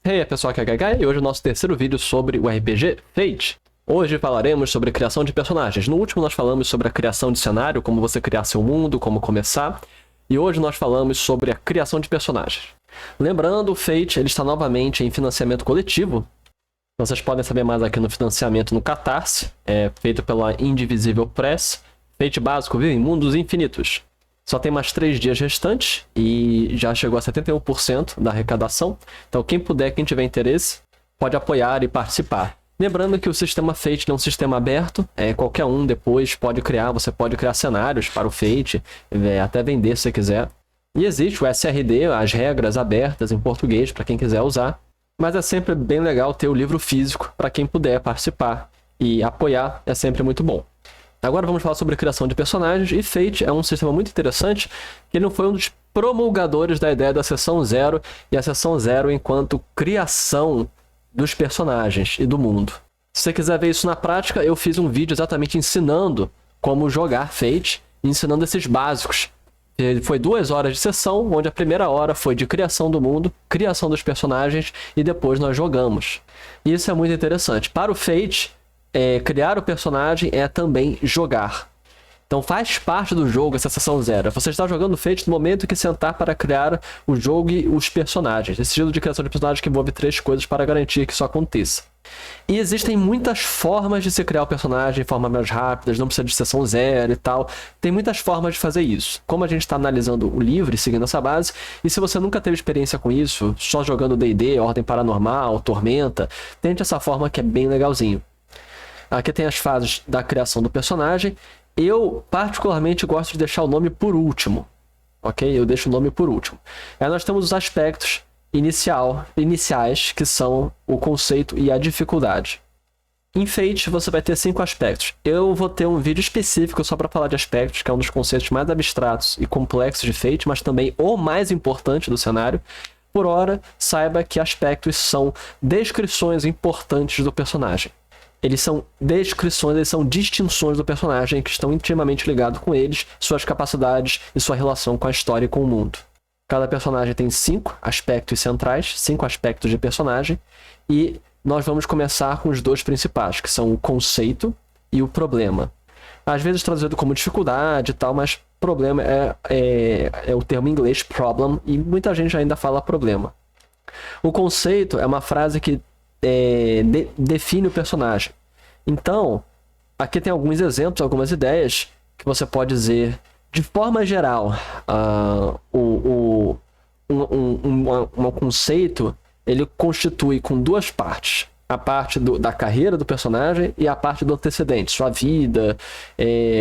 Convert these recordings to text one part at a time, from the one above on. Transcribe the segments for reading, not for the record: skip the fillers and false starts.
E aí pessoal, aqui é Gaigai e hoje é o nosso terceiro vídeo sobre o RPG Fate. Hoje falaremos sobre criação de personagens. No último nós falamos sobre a criação de cenário, como você criar seu mundo, como começar. E hoje nós falamos sobre a criação de personagens. Lembrando, o Fate ele está novamente em financiamento coletivo. Vocês podem saber mais aqui no financiamento no Catarse, feito pela Indivisível Press. Fate básico vive em mundos infinitos. Só tem mais 3 dias restantes e já chegou a 71% da arrecadação. Então quem puder, quem tiver interesse, pode apoiar e participar. Lembrando que o sistema Fate é um sistema aberto, qualquer um depois pode criar, você pode criar cenários para o Fate, até vender se você quiser. E existe o SRD, as regras abertas em português para quem quiser usar. Mas é sempre bem legal ter o livro físico para quem puder participar e apoiar, é sempre muito bom. Agora vamos falar sobre a criação de personagens, e Fate é um sistema muito interessante, que ele não foi um dos promulgadores da ideia da Seção Zero, e a Seção Zero enquanto criação dos personagens e do mundo. Se você quiser ver isso na prática, eu fiz um vídeo exatamente ensinando como jogar Fate, ensinando esses básicos. Foi 2 horas de sessão, onde a primeira hora foi de criação do mundo, criação dos personagens, e depois nós jogamos. E isso é muito interessante. Para o Fate, criar o personagem é também jogar. Então faz parte do jogo essa sessão zero. Você está jogando Fate no momento que sentar para criar o jogo e os personagens. Esse estilo de criação de personagens que envolve 3 coisas para garantir que isso aconteça. E existem muitas formas de se criar o personagem de forma mais rápida, não precisa de sessão zero e tal. Tem muitas formas de fazer isso. Como a gente está analisando o livro e seguindo essa base, e se você nunca teve experiência com isso, só jogando D&D, Ordem Paranormal, Tormenta, tente essa forma que é bem legalzinho. Aqui tem as fases da criação do personagem. Eu, particularmente, gosto de deixar o nome por último. Ok? Eu deixo o nome por último. Aí nós temos os aspectos iniciais, que são o conceito e a dificuldade. Em Fate, você vai ter 5 aspectos. Eu vou ter um vídeo específico só para falar de aspectos, que é um dos conceitos mais abstratos e complexos de Fate, mas também o mais importante do cenário. Por hora, saiba que aspectos são descrições importantes do personagem. Eles são descrições, eles são distinções do personagem que estão intimamente ligados com eles, suas capacidades e sua relação com a história e com o mundo. Cada personagem tem 5 aspectos centrais, 5 aspectos de personagem, e nós vamos começar com os 2 principais, que são o conceito e o problema. Às vezes traduzido como dificuldade e tal, mas problema é o termo em inglês problem, e muita gente ainda fala problema. O conceito é uma frase que define o personagem. Então, aqui tem alguns exemplos, algumas ideias que você pode dizer. De forma geral, um conceito ele constitui com 2 partes. A parte da carreira do personagem e a parte do antecedente, sua vida,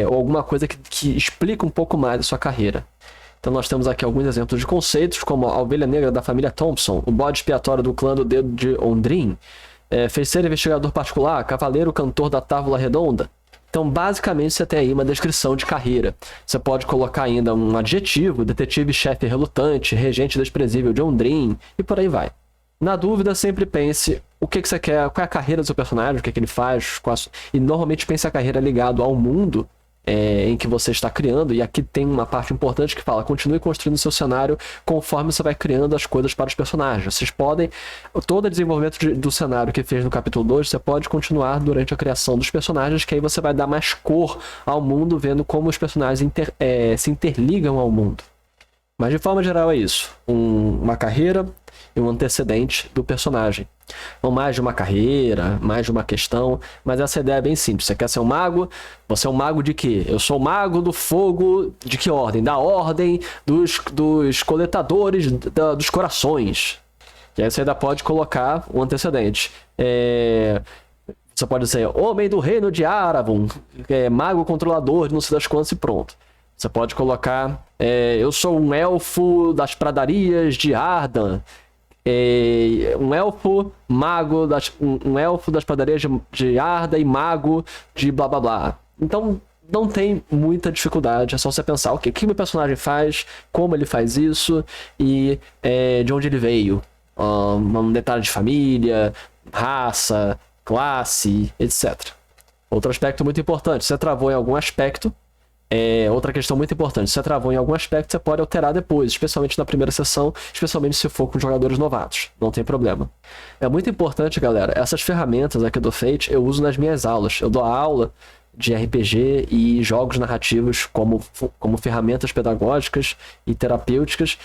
ou alguma coisa que explica um pouco mais da sua carreira. Então nós temos aqui alguns exemplos de conceitos, como a ovelha negra da família Thompson, o bode expiatório do clã do dedo de Ondrin, feiticeiro investigador particular, cavaleiro cantor da tábua redonda. Então basicamente você tem aí uma descrição de carreira. Você pode colocar ainda um adjetivo, detetive-chefe relutante, regente desprezível de Ondrin, e por aí vai. Na dúvida, sempre pense o que você quer, qual é a carreira do seu personagem, o que ele faz, e normalmente pense a carreira ligado ao mundo em que você está criando, e aqui tem uma parte importante que fala: continue construindo seu cenário conforme você vai criando as coisas para os personagens. Vocês podem, todo o desenvolvimento do cenário que fez no capítulo 2, você pode continuar durante a criação dos personagens, que aí você vai dar mais cor ao mundo, vendo como os personagens se interligam ao mundo. Mas de forma geral é isso, uma carreira e um antecedente do personagem. Ou mais de uma carreira, mais de uma questão, mas essa ideia é bem simples. Você quer ser um mago? Você é um mago de quê? Eu sou o mago do fogo de que ordem? Da ordem dos coletadores dos corações. E aí você ainda pode colocar um antecedente. Você pode ser homem do reino de Aravon, mago controlador de não sei das quantas e pronto. Você pode colocar, eu sou um elfo das pradarias de Ardan, um elfo mago, um elfo das pradarias de Arda e mago de blá blá blá. Então não tem muita dificuldade, é só você pensar o que o meu personagem faz, como ele faz isso e de onde ele veio. Um detalhe de família, raça, classe, etc. Outro aspecto muito importante, você travou em algum aspecto, Outra questão muito importante, se você travou em algum aspecto, você pode alterar depois, especialmente na primeira sessão, especialmente se for com jogadores novatos, não tem problema. É muito importante, galera, essas ferramentas aqui do Fate eu uso nas minhas aulas. Eu dou aula de RPG e jogos narrativos como ferramentas pedagógicas e terapêuticas,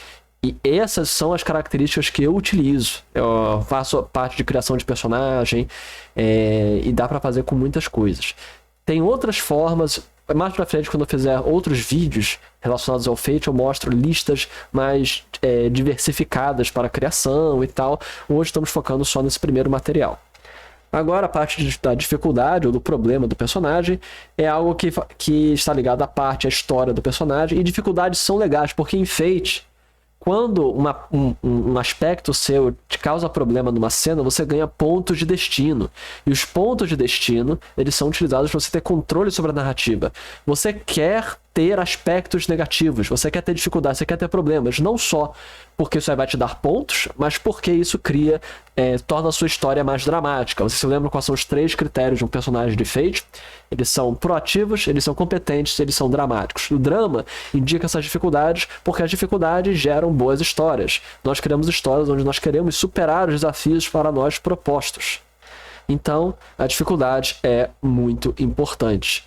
e essas são as características que eu utilizo. Eu faço parte de criação de personagem, e dá para fazer com muitas coisas. Tem outras formas. Mais pra frente, quando eu fizer outros vídeos relacionados ao Fate, eu mostro listas mais diversificadas para a criação e tal. Hoje estamos focando só nesse primeiro material. Agora, a parte da dificuldade ou do problema do personagem é algo que está ligado à parte, à história do personagem. E dificuldades são legais, porque em Fate, quando um aspecto seu te causa problema numa cena, você ganha pontos de destino. E os pontos de destino, eles são utilizados para você ter controle sobre a narrativa. Você quer ter aspectos negativos, você quer ter dificuldades, você quer ter problemas. Não só porque isso aí vai te dar pontos, mas porque isso torna a sua história mais dramática. Você se lembra quais são os 3 critérios de um personagem de Fate? Eles são proativos, eles são competentes, eles são dramáticos. O drama indica essas dificuldades porque as dificuldades geram boas histórias. Nós criamos histórias onde nós queremos superar os desafios para nós propostos. Então, a dificuldade é muito importante.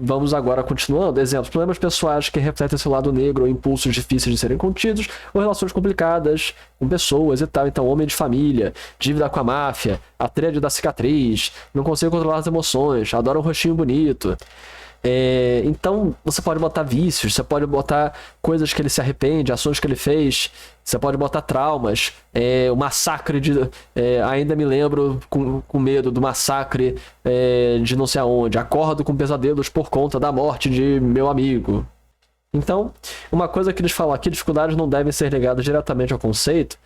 Vamos agora continuando. Exemplos: problemas pessoais que refletem seu lado negro, ou impulsos difíceis de serem contidos, ou relações complicadas com pessoas e tal. Então, homem de família, dívida com a máfia, a tríade da cicatriz, não consigo controlar as emoções, adoro um rostinho bonito. Então, você pode botar vícios, você pode botar coisas que ele se arrepende, ações que ele fez, você pode botar traumas, o massacre ainda me lembro com medo do massacre de não sei aonde, acordo com pesadelos por conta da morte de meu amigo. Então, uma coisa que eles falam aqui: dificuldades não devem ser ligadas diretamente ao conceito.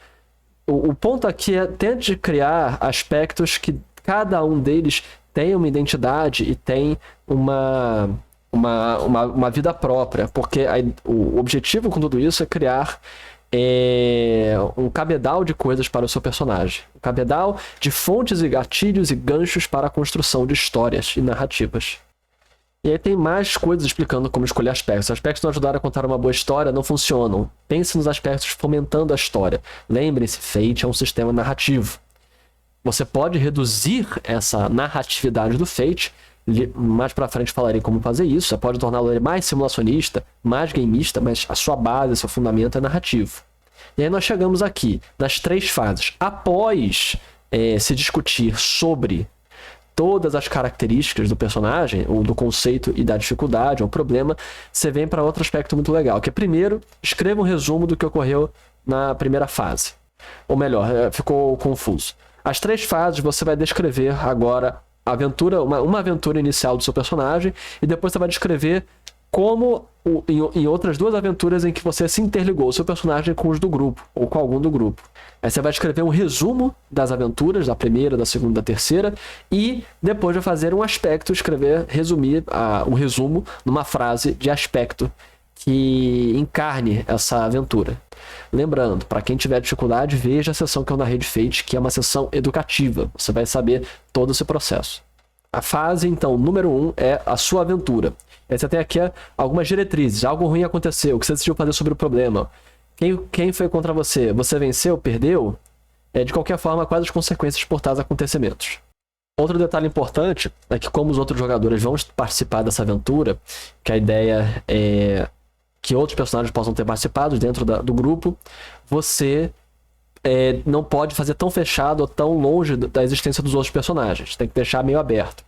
O ponto aqui é tente criar aspectos que cada um deles tem uma identidade e tem uma vida própria, porque o objetivo com tudo isso é criar um cabedal de coisas para o seu personagem, um cabedal de fontes e gatilhos e ganchos para a construção de histórias e narrativas. E aí tem mais coisas explicando como escolher aspectos. Os aspectos que não ajudaram a contar uma boa história não funcionam. Pense nos aspectos fomentando a história. Lembre-se, Fate é um sistema narrativo. Você pode reduzir essa narratividade do Fate. Mais pra frente falarei como fazer isso. Você pode torná-lo mais simulacionista, mais gameista, mas a sua base, seu fundamento é narrativo. E aí nós chegamos aqui nas 3 fases. Após se discutir sobre todas as características do personagem, ou do conceito e da dificuldade, ou problema, você vem para outro aspecto muito legal, que é, primeiro, escreva um resumo do que ocorreu na primeira fase. Ou melhor, ficou confuso. As 3 fases você vai descrever agora uma aventura inicial do seu personagem, e depois você vai descrever como em outras 2 aventuras em que você se interligou o seu personagem com os do grupo, ou com algum do grupo. Aí você vai escrever um resumo das aventuras, da primeira, da segunda, da terceira, e depois vai fazer um aspecto, resumir um resumo numa frase de aspecto que encarne essa aventura. Lembrando, para quem tiver dificuldade, veja a sessão que eu narrei de Fate, que é uma sessão educativa. Você vai saber todo esse processo. A fase, então, número 1 é a sua aventura. Aí você tem aqui algumas diretrizes. Algo ruim aconteceu, o que você decidiu fazer sobre o problema? Quem foi contra você? Você venceu? Perdeu? De qualquer forma, quais as consequências por tais acontecimentos? Outro detalhe importante é que, como os outros jogadores vão participar dessa aventura, que a ideia é que outros personagens possam ter participado dentro do grupo, você não pode fazer tão fechado ou tão longe da existência dos outros personagens. Tem que deixar meio aberto.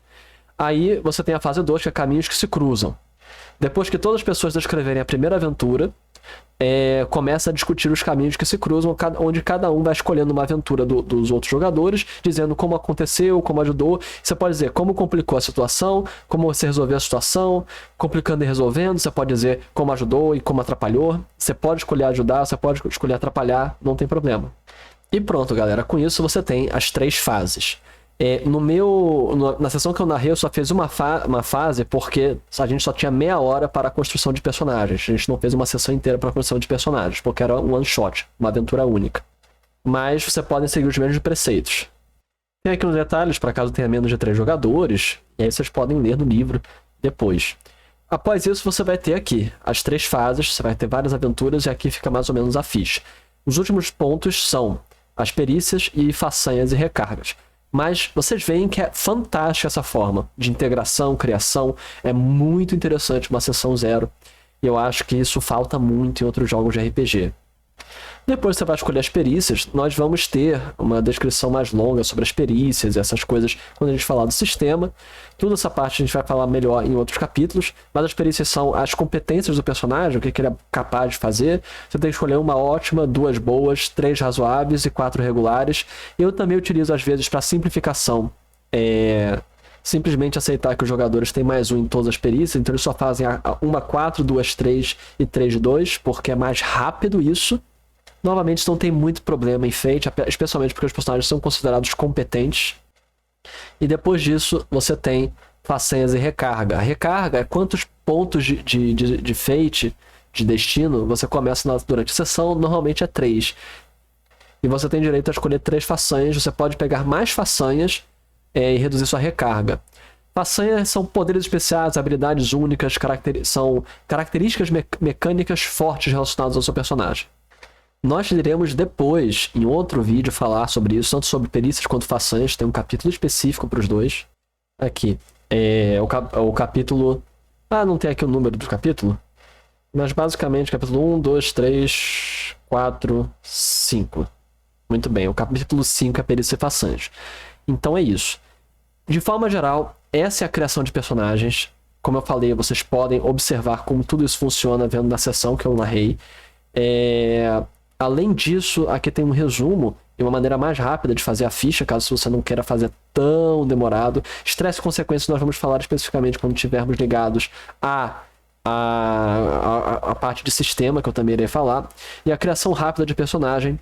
Aí você tem a fase 2, que é caminhos que se cruzam. Depois que todas as pessoas descreverem a primeira aventura, começa a discutir os caminhos que se cruzam, onde cada um vai escolhendo uma aventura dos outros jogadores, dizendo como aconteceu, como ajudou. Você pode dizer como complicou a situação, como você resolveu a situação, complicando e resolvendo. Você pode dizer como ajudou e como atrapalhou. Você pode escolher ajudar, você pode escolher atrapalhar, não tem problema. E pronto, galera, com isso você tem as 3 fases. Na sessão que eu narrei, eu só fiz uma fase porque a gente só tinha meia hora para a construção de personagens. A gente não fez uma sessão inteira para a construção de personagens, porque era um one shot, uma aventura única. Mas você pode seguir os mesmos preceitos. Tem aqui nos detalhes, para caso tenha menos de 3 jogadores, e aí vocês podem ler no livro depois. Após isso, você vai ter aqui as 3 fases, você vai ter várias aventuras e aqui fica mais ou menos a ficha. Os últimos pontos são as perícias e façanhas e recargas. Mas vocês veem que é fantástica essa forma de integração, criação, é muito interessante uma sessão 0. E eu acho que isso falta muito em outros jogos de RPG. Depois você vai escolher as perícias, nós vamos ter uma descrição mais longa sobre as perícias e essas coisas quando a gente falar do sistema. Toda essa parte a gente vai falar melhor em outros capítulos, mas as perícias são as competências do personagem, o que ele é capaz de fazer. Você tem que escolher uma ótima, 2 boas, 3 razoáveis e 4 regulares. Eu também utilizo às vezes para simplificação, simplesmente aceitar que os jogadores têm mais um em todas as perícias, então eles só fazem uma 4, 2 3 e 3 2, porque é mais rápido isso. Novamente, não tem muito problema em Fate, especialmente porque os personagens são considerados competentes. E depois disso, você tem façanhas e recarga. A recarga é quantos pontos de Fate, de destino, você começa durante a sessão, normalmente é 3. E você tem direito a escolher 3 façanhas, você pode pegar mais façanhas e reduzir sua recarga. Façanhas são poderes especiais, habilidades únicas, são características mecânicas fortes relacionadas ao seu personagem. Nós iremos depois, em outro vídeo, falar sobre isso, tanto sobre perícias quanto façanhas. Tem um capítulo específico para os dois. Aqui, o capítulo... não tem aqui o número do capítulo. Mas basicamente, capítulo 1, 2, 3, 4, 5. Muito bem, o capítulo 5 é perícia e façanhas. Então é isso. De forma geral, essa é a criação de personagens. Como eu falei, vocês podem observar como tudo isso funciona vendo na sessão que eu narrei. Além disso, aqui tem um resumo e uma maneira mais rápida de fazer a ficha, caso você não queira fazer tão demorado. Estresse e consequências nós vamos falar especificamente quando estivermos ligados a parte de sistema, que eu também irei falar. E a criação rápida de personagem,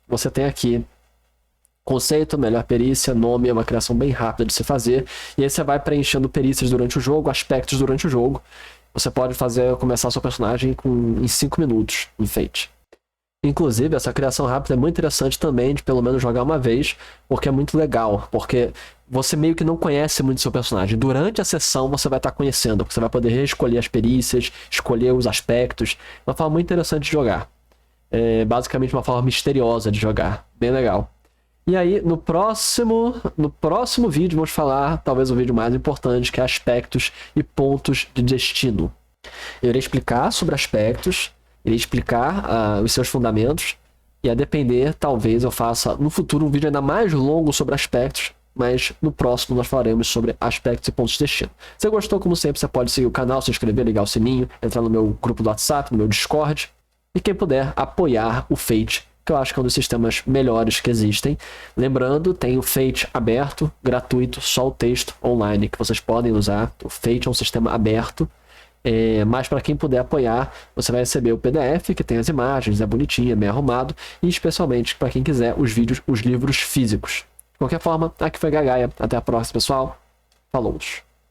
você tem aqui conceito, melhor perícia, nome, é uma criação bem rápida de se fazer. E aí você vai preenchendo perícias durante o jogo, aspectos durante o jogo. Você pode começar seu personagem em 5 minutos em Fate. Inclusive, essa criação rápida é muito interessante também de pelo menos jogar uma vez, porque é muito legal, porque você meio que não conhece muito seu personagem. Durante a sessão você vai estar conhecendo, porque você vai poder reescolher as perícias, escolher os aspectos. Uma forma muito interessante de jogar. É basicamente uma forma misteriosa de jogar. Bem legal. E aí, no próximo vídeo, vamos falar, talvez o vídeo mais importante, que é aspectos e pontos de destino. Eu irei explicar sobre aspectos, irei explicar os seus fundamentos, e a depender, talvez eu faça no futuro um vídeo ainda mais longo sobre aspectos, mas no próximo nós falaremos sobre aspectos e pontos de destino. Se você gostou, como sempre, você pode seguir o canal, se inscrever, ligar o sininho, entrar no meu grupo do WhatsApp, no meu Discord, e quem puder apoiar o Fate, que eu acho que é um dos sistemas melhores que existem. Lembrando, tem o Fate aberto, gratuito, só o texto online que vocês podem usar. O Fate é um sistema aberto. Mas para quem puder apoiar, você vai receber o PDF, que tem as imagens, é bonitinho, é bem arrumado, e especialmente para quem quiser os livros físicos. De qualquer forma, aqui foi Gagaia. Até a próxima, pessoal. Falou!